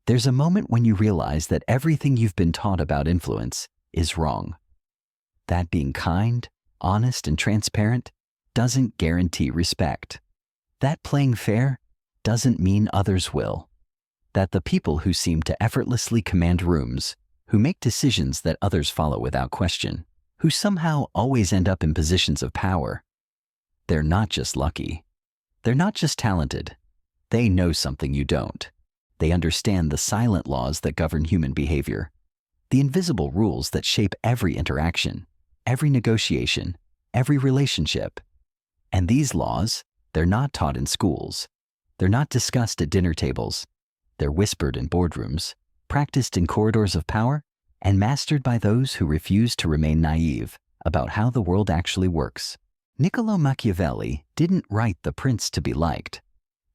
There's a moment when you realize that everything you've been taught about influence is wrong. That being kind, honest, and transparent doesn't guarantee respect. That playing fair doesn't mean others will. That the people who seem to effortlessly command rooms, who make decisions that others follow without question, who somehow always end up in positions of power, they're not just lucky. They're not just talented. They know something you don't. They understand the silent laws that govern human behavior, the invisible rules that shape every interaction, every negotiation, every relationship. And these laws, they're not taught in schools. They're not discussed at dinner tables. They're whispered in boardrooms, practiced in corridors of power, and mastered by those who refuse to remain naive about how the world actually works. Niccolo Machiavelli didn't write The Prince to be liked.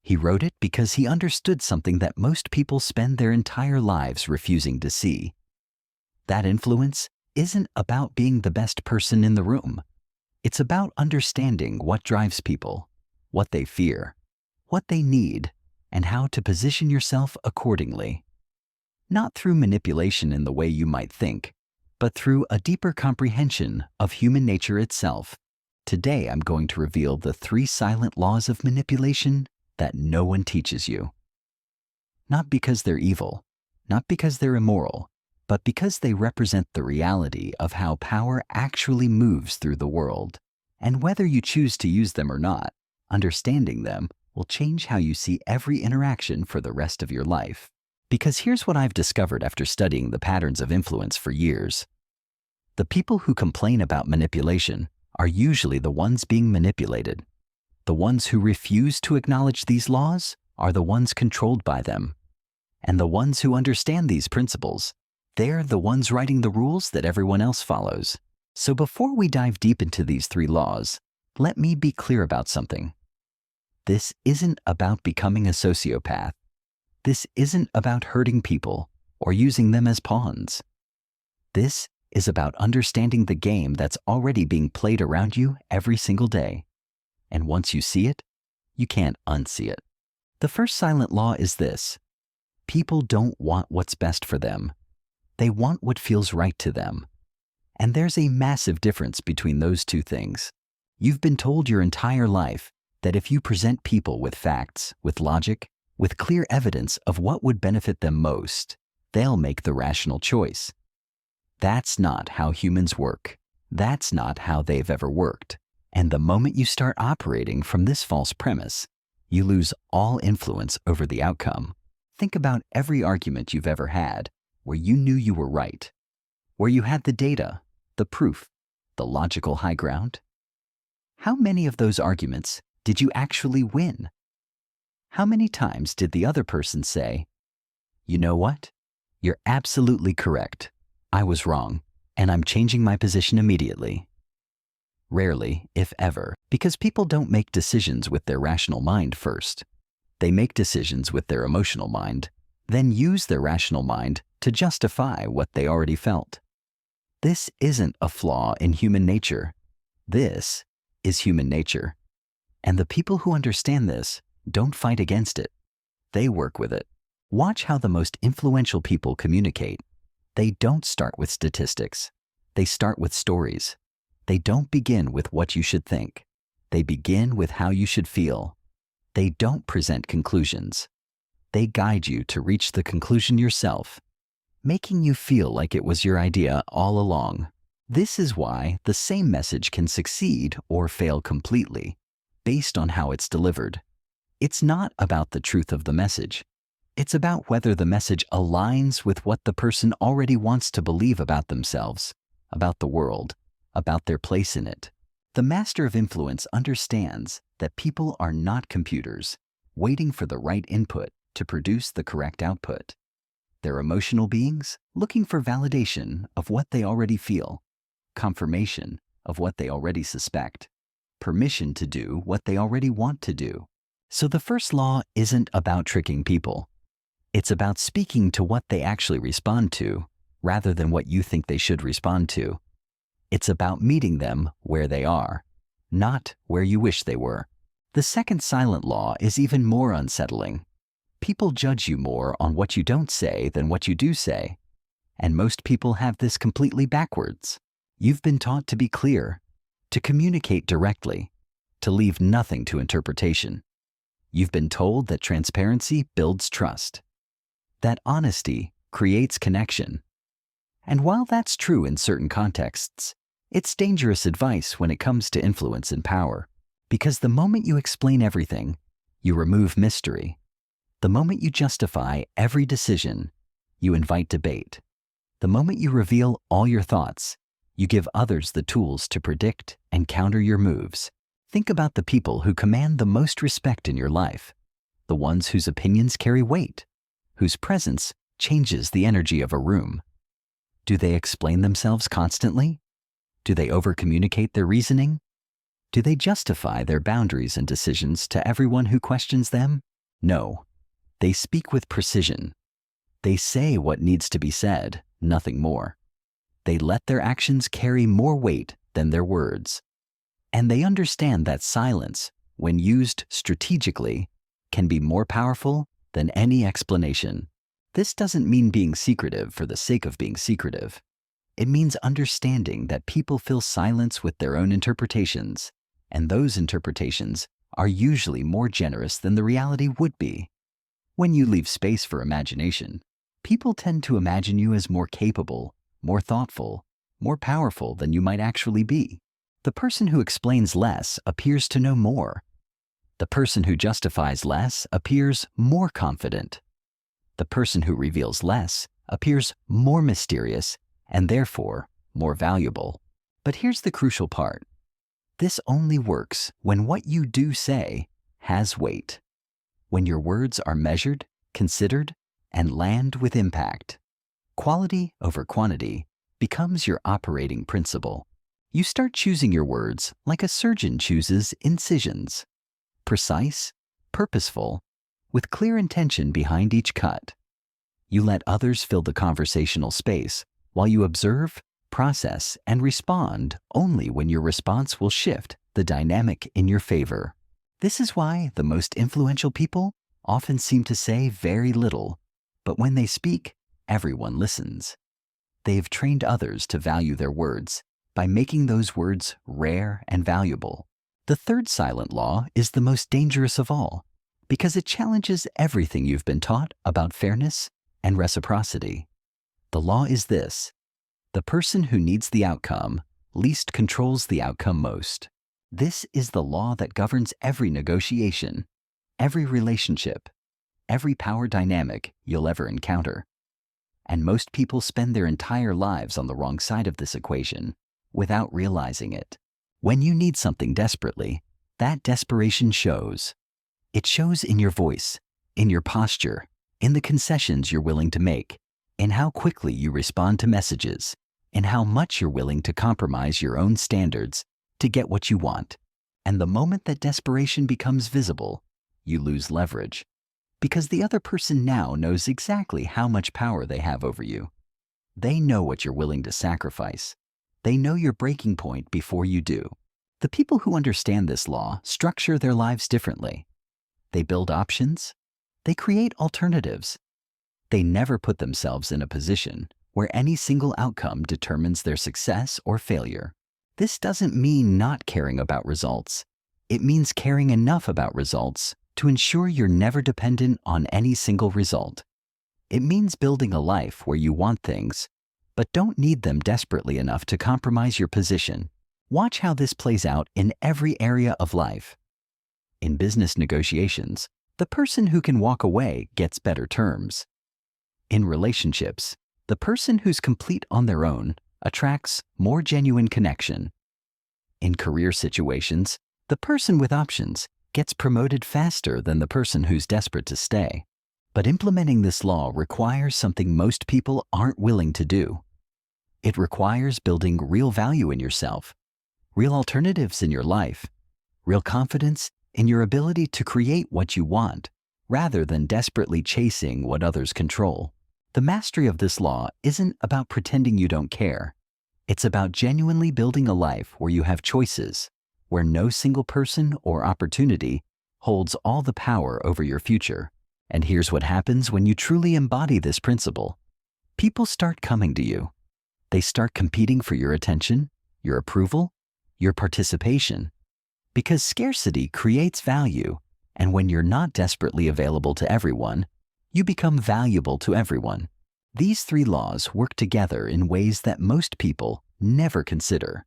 He wrote it because he understood something that most people spend their entire lives refusing to see. That influence isn't about being the best person in the room. It's about understanding what drives people, what they fear, what they need, and how to position yourself accordingly. Not through manipulation in the way you might think, but through a deeper comprehension of human nature itself. Today I'm going to reveal the 3 silent laws of manipulation that no one teaches you. Not because they're evil, not because they're immoral, but because they represent the reality of how power actually moves through the world. And whether you choose to use them or not, understanding them will change how you see every interaction for the rest of your life. Because here's what I've discovered after studying the patterns of influence for years. The people who complain about manipulation are usually the ones being manipulated. The ones who refuse to acknowledge these laws are the ones controlled by them. And the ones who understand these principles, they're the ones writing the rules that everyone else follows. So before we dive deep into these 3 laws, let me be clear about something. This isn't about becoming a sociopath. This isn't about hurting people or using them as pawns. This is about understanding the game that's already being played around you every single day. And once you see it, you can't unsee it. The first silent law is this: people don't want what's best for them. They want what feels right to them. And there's a massive difference between those 2 things. You've been told your entire life that if you present people with facts, with logic, with clear evidence of what would benefit them most, they'll make the rational choice. That's not how humans work. That's not how they've ever worked. And the moment you start operating from this false premise, you lose all influence over the outcome. Think about every argument you've ever had where you knew you were right, where you had the data, the proof, the logical high ground. How many of those arguments did you actually win? How many times did the other person say, "You know what? You're absolutely correct. I was wrong, and I'm changing my position immediately"? Rarely, if ever, because people don't make decisions with their rational mind first. They make decisions with their emotional mind, then use their rational mind to justify what they already felt. This isn't a flaw in human nature. This is human nature. And the people who understand this don't fight against it. They work with it. Watch how the most influential people communicate. They don't start with statistics. They start with stories. They don't begin with what you should think. They begin with how you should feel. They don't present conclusions. They guide you to reach the conclusion yourself, making you feel like it was your idea all along. This is why the same message can succeed or fail completely, based on how it's delivered. It's not about the truth of the message. It's about whether the message aligns with what the person already wants to believe about themselves, about the world, about their place in it. The master of influence understands that people are not computers, waiting for the right input to produce the correct output. They're emotional beings looking for validation of what they already feel, confirmation of what they already suspect, permission to do what they already want to do. So the first law isn't about tricking people. It's about speaking to what they actually respond to, rather than what you think they should respond to. It's about meeting them where they are, not where you wish they were. The second silent law is even more unsettling. People judge you more on what you don't say than what you do say. And most people have this completely backwards. You've been taught to be clear, to communicate directly, to leave nothing to interpretation. You've been told that transparency builds trust, that honesty creates connection. And while that's true in certain contexts, it's dangerous advice when it comes to influence and power, because the moment you explain everything, you remove mystery. The moment you justify every decision, you invite debate. The moment you reveal all your thoughts, you give others the tools to predict and counter your moves. Think about the people who command the most respect in your life, the ones whose opinions carry weight, whose presence changes the energy of a room. Do they explain themselves constantly? Do they overcommunicate their reasoning? Do they justify their boundaries and decisions to everyone who questions them? No. They speak with precision. They say what needs to be said, nothing more. They let their actions carry more weight than their words. And they understand that silence, when used strategically, can be more powerful than any explanation. This doesn't mean being secretive for the sake of being secretive. It means understanding that people fill silence with their own interpretations, and those interpretations are usually more generous than the reality would be. When you leave space for imagination, people tend to imagine you as more capable, more thoughtful, more powerful than you might actually be. The person who explains less appears to know more. The person who justifies less appears more confident. The person who reveals less appears more mysterious and therefore more valuable. But here's the crucial part. This only works when what you do say has weight, when your words are measured, considered, and land with impact. Quality over quantity becomes your operating principle. You start choosing your words like a surgeon chooses incisions. Precise, purposeful, with clear intention behind each cut. You let others fill the conversational space while you observe, process, and respond only when your response will shift the dynamic in your favor. This is why the most influential people often seem to say very little, but when they speak, everyone listens. They've trained others to value their words by making those words rare and valuable. The third silent law is the most dangerous of all because it challenges everything you've been taught about fairness and reciprocity. The law is this: the person who needs the outcome least controls the outcome most. This is the law that governs every negotiation, every relationship, every power dynamic you'll ever encounter. And most people spend their entire lives on the wrong side of this equation without realizing it. When you need something desperately, that desperation shows. It shows in your voice, in your posture, in the concessions you're willing to make, in how quickly you respond to messages, in how much you're willing to compromise your own standards to get what you want. And the moment that desperation becomes visible, you lose leverage. Because the other person now knows exactly how much power they have over you. They know what you're willing to sacrifice. They know your breaking point before you do. The people who understand this law structure their lives differently. They build options. They create alternatives. They never put themselves in a position where any single outcome determines their success or failure. This doesn't mean not caring about results. It means caring enough about results to ensure you're never dependent on any single result. It means building a life where you want things, but don't need them desperately enough to compromise your position. Watch how this plays out in every area of life. In business negotiations, the person who can walk away gets better terms. In relationships, the person who's complete on their own attracts more genuine connection. In career situations, the person with options gets promoted faster than the person who's desperate to stay. But implementing this law requires something most people aren't willing to do. It requires building real value in yourself, real alternatives in your life, real confidence in your ability to create what you want, rather than desperately chasing what others control. The mastery of this law isn't about pretending you don't care. It's about genuinely building a life where you have choices, where no single person or opportunity holds all the power over your future, And here's what happens when you truly embody this principle. People start coming to you. They start competing for your attention, your approval, your participation. Because scarcity creates value, and when you're not desperately available to everyone, you become valuable to everyone. These three laws work together in ways that most people never consider.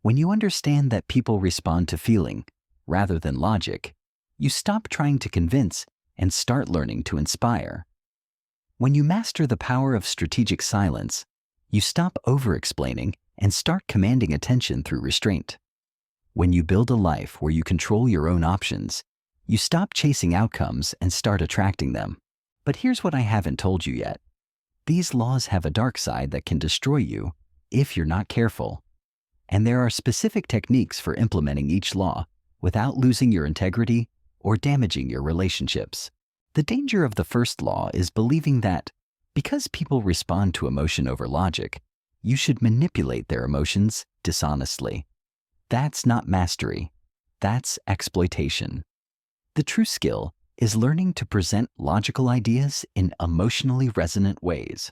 When you understand that people respond to feeling rather than logic, you stop trying to convince and start learning to inspire. When you master the power of strategic silence, you stop over-explaining and start commanding attention through restraint. When you build a life where you control your own options, you stop chasing outcomes and start attracting them. But here's what I haven't told you yet. These laws have a dark side that can destroy you if you're not careful. And there are specific techniques for implementing each law without losing your integrity or damaging your relationships. The danger of the first law is believing that because people respond to emotion over logic, you should manipulate their emotions dishonestly. That's not mastery. That's exploitation. The true skill is learning to present logical ideas in emotionally resonant ways.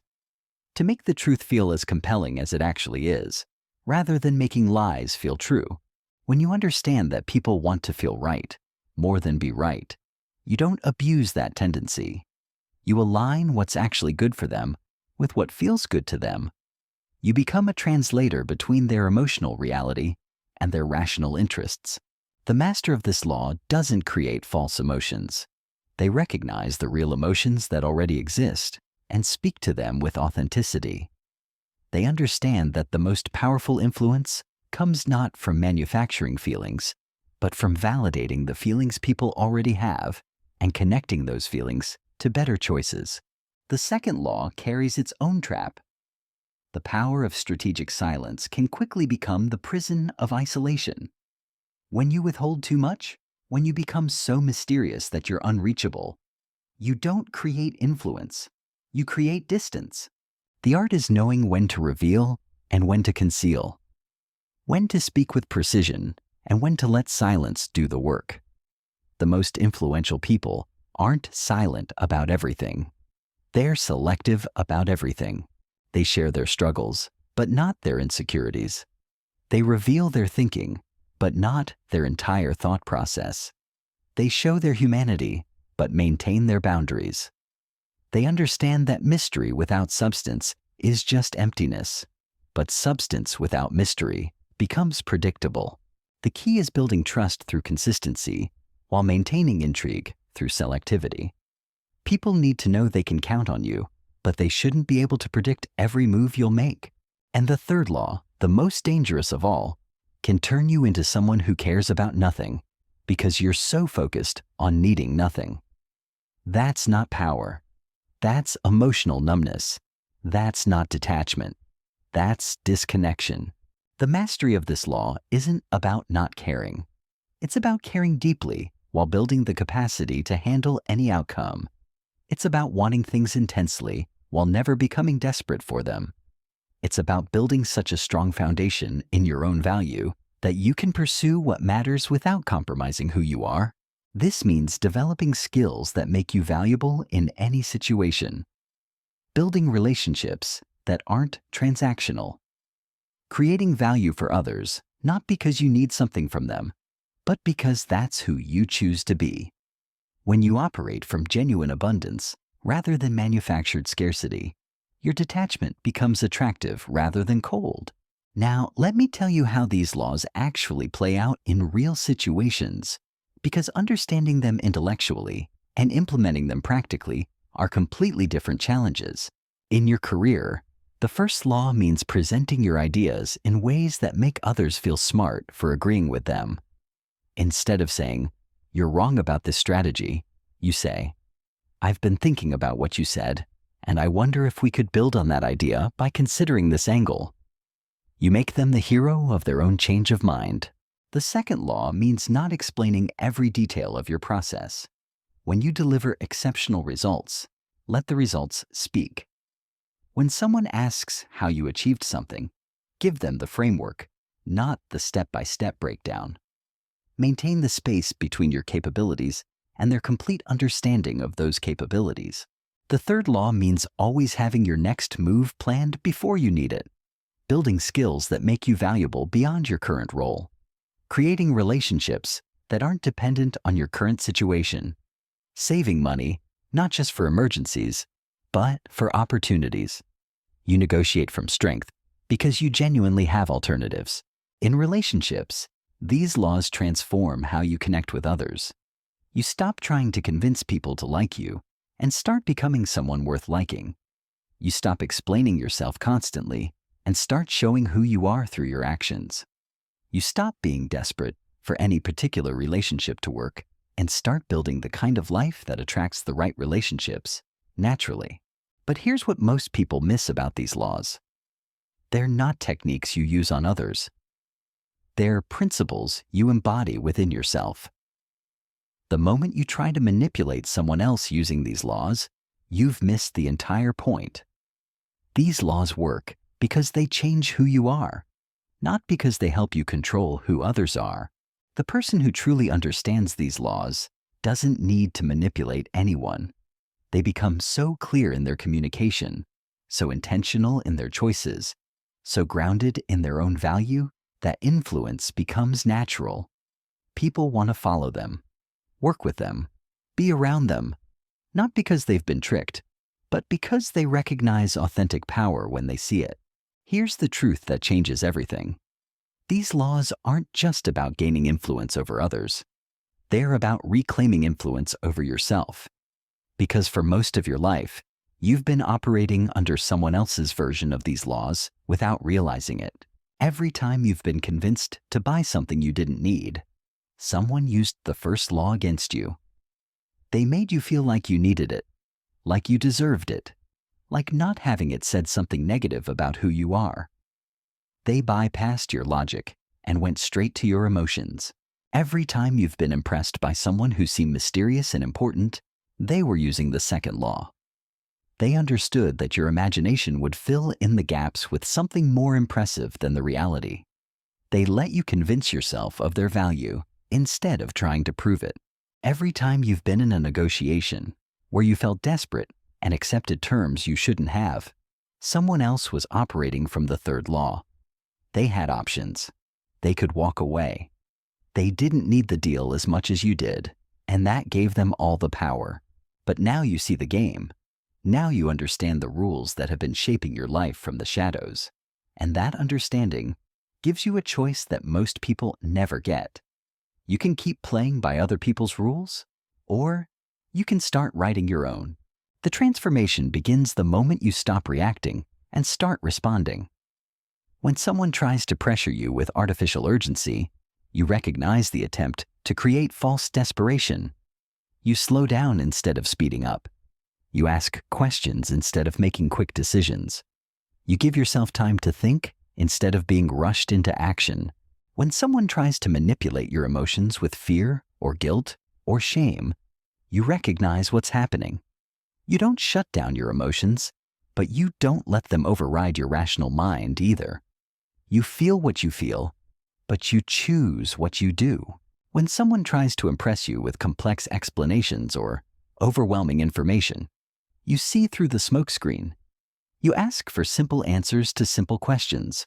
To make the truth feel as compelling as it actually is, rather than making lies feel true. When you understand that people want to feel right, more than be right, you don't abuse that tendency. You align what's actually good for them with what feels good to them. You become a translator between their emotional reality and their rational interests. The master of this law doesn't create false emotions. They recognize the real emotions that already exist and speak to them with authenticity. They understand that the most powerful influence comes not from manufacturing feelings, but from validating the feelings people already have and connecting those feelings to better choices. The second law carries its own trap. The power of strategic silence can quickly become the prison of isolation. When you withhold too much, when you become so mysterious that you're unreachable, you don't create influence, you create distance. The art is knowing when to reveal and when to conceal, when to speak with precision and when to let silence do the work. The most influential people aren't silent about everything. They're selective about everything. They share their struggles, but not their insecurities. They reveal their thinking, but not their entire thought process. They show their humanity, but maintain their boundaries. They understand that mystery without substance is just emptiness, but substance without mystery becomes predictable. The key is building trust through consistency while maintaining intrigue through selectivity. People need to know they can count on you, but they shouldn't be able to predict every move you'll make. And the third law, the most dangerous of all, can turn you into someone who cares about nothing because you're so focused on needing nothing. That's not power. That's emotional numbness. That's not detachment. That's disconnection. The mastery of this law isn't about not caring. It's about caring deeply while building the capacity to handle any outcome. It's about wanting things intensely while never becoming desperate for them. It's about building such a strong foundation in your own value that you can pursue what matters without compromising who you are. This means developing skills that make you valuable in any situation. Building relationships that aren't transactional. Creating value for others, not because you need something from them, but because that's who you choose to be. When you operate from genuine abundance rather than manufactured scarcity, your detachment becomes attractive rather than cold. Now, let me tell you how these laws actually play out in real situations, because understanding them intellectually and implementing them practically are completely different challenges. In your career, the first law means presenting your ideas in ways that make others feel smart for agreeing with them. Instead of saying, "You're wrong about this strategy," you say, "I've been thinking about what you said, and I wonder if we could build on that idea by considering this angle." You make them the hero of their own change of mind. The second law means not explaining every detail of your process. When you deliver exceptional results, let the results speak. When someone asks how you achieved something, give them the framework, not the step-by-step breakdown. Maintain the space between your capabilities and their complete understanding of those capabilities. The third law means always having your next move planned before you need it, building skills that make you valuable beyond your current role, creating relationships that aren't dependent on your current situation, saving money, not just for emergencies, but for opportunities. You negotiate from strength because you genuinely have alternatives. In relationships, these laws transform how you connect with others. You stop trying to convince people to like you and start becoming someone worth liking. You stop explaining yourself constantly and start showing who you are through your actions. You stop being desperate for any particular relationship to work and start building the kind of life that attracts the right relationships naturally. But here's what most people miss about these laws. They're not techniques you use on others. They're principles you embody within yourself. The moment you try to manipulate someone else using these laws, you've missed the entire point. These laws work because they change who you are, not because they help you control who others are. The person who truly understands these laws doesn't need to manipulate anyone. They become so clear in their communication, so intentional in their choices, so grounded in their own value that influence becomes natural. People want to follow them, work with them, be around them, not because they've been tricked, but because they recognize authentic power when they see it. Here's the truth that changes everything. These laws aren't just about gaining influence over others. They're about reclaiming influence over yourself. Because for most of your life, you've been operating under someone else's version of these laws without realizing it. Every time you've been convinced to buy something you didn't need, someone used the first law against you. They made you feel like you needed it, like you deserved it, like not having it said something negative about who you are. They bypassed your logic and went straight to your emotions. Every time you've been impressed by someone who seemed mysterious and important, they were using the second law. They understood that your imagination would fill in the gaps with something more impressive than the reality. They let you convince yourself of their value instead of trying to prove it. Every time you've been in a negotiation where you felt desperate and accepted terms you shouldn't have, someone else was operating from the third law. They had options. They could walk away. They didn't need the deal as much as you did, and that gave them all the power. But now you see the game. Now you understand the rules that have been shaping your life from the shadows. And that understanding gives you a choice that most people never get. You can keep playing by other people's rules, or you can start writing your own. The transformation begins the moment you stop reacting and start responding. When someone tries to pressure you with artificial urgency, you recognize the attempt to create false desperation. You slow down instead of speeding up. You ask questions instead of making quick decisions. You give yourself time to think instead of being rushed into action. When someone tries to manipulate your emotions with fear or guilt or shame, you recognize what's happening. You don't shut down your emotions, but you don't let them override your rational mind either. You feel what you feel, but you choose what you do. When someone tries to impress you with complex explanations or overwhelming information, you see through the smokescreen. You ask for simple answers to simple questions.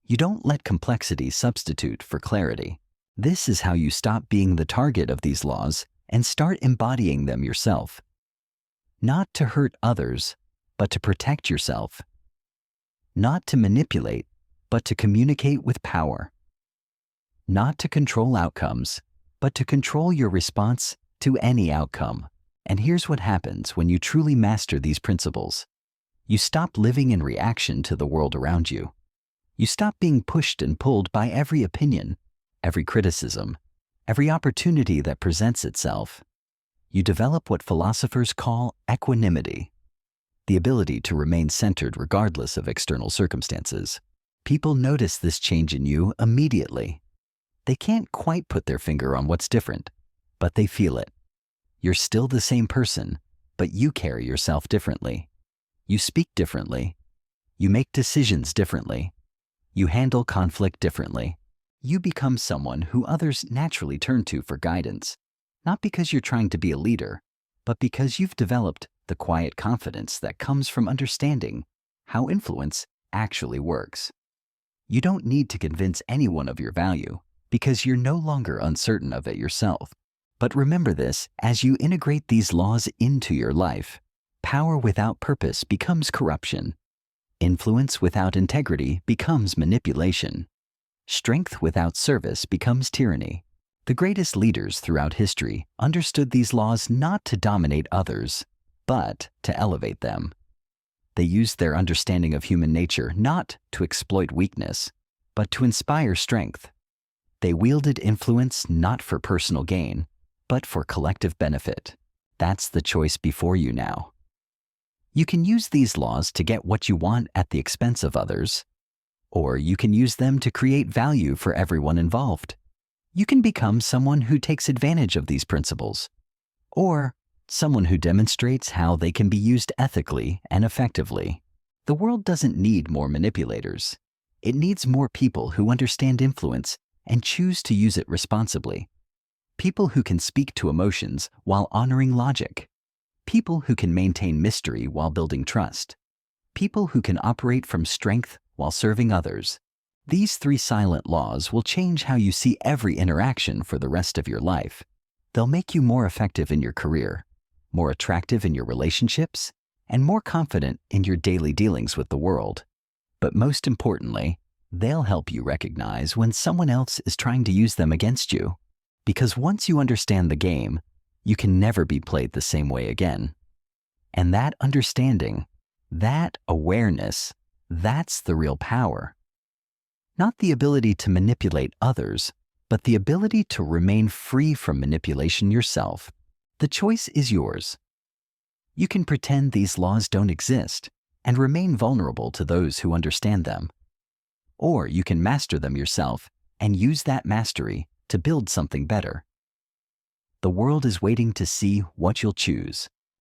You don't let complexity substitute for clarity. This is how you stop being the target of these laws and start embodying them yourself. Not to hurt others, but to protect yourself. Not to manipulate, but to communicate with power. Not to control outcomes, but to control your response to any outcome. And here's what happens when you truly master these principles. You stop living in reaction to the world around you. You stop being pushed and pulled by every opinion, every criticism, every opportunity that presents itself. You develop what philosophers call equanimity, the ability to remain centered regardless of external circumstances. People notice this change in you immediately. They can't quite put their finger on what's different, but they feel it. You're still the same person, but you carry yourself differently. You speak differently. You make decisions differently. You handle conflict differently. You become someone who others naturally turn to for guidance. not because you're trying to be a leader, but because you've developed the quiet confidence that comes from understanding how influence actually works. You don't need to convince anyone of your value because you're no longer uncertain of it yourself. But remember this, as you integrate these laws into your life, power without purpose becomes corruption. Influence without integrity becomes manipulation. Strength without service becomes tyranny. The greatest leaders throughout history understood these laws not to dominate others, but to elevate them. They used their understanding of human nature not to exploit weakness, but to inspire strength. They wielded influence not for personal gain, but for collective benefit. That's the choice before you now. You can use these laws to get what you want at the expense of others, or you can use them to create value for everyone involved. You can become someone who takes advantage of these principles, or someone who demonstrates how they can be used ethically and effectively. The world doesn't need more manipulators. It needs more people who understand influence and choose to use it responsibly. People who can speak to emotions while honoring logic. People who can maintain mystery while building trust. People who can operate from strength while serving others. These 3 silent laws will change how you see every interaction for the rest of your life. They'll make you more effective in your career, more attractive in your relationships, and more confident in your daily dealings with the world. But most importantly, they'll help you recognize when someone else is trying to use them against you. Because once you understand the game, you can never be played the same way again. And that understanding, that awareness, that's the real power. Not the ability to manipulate others, but the ability to remain free from manipulation yourself. The choice is yours. You can pretend these laws don't exist and remain vulnerable to those who understand them. Or you can master them yourself and use that mastery to build something better. The world is waiting to see what you'll choose.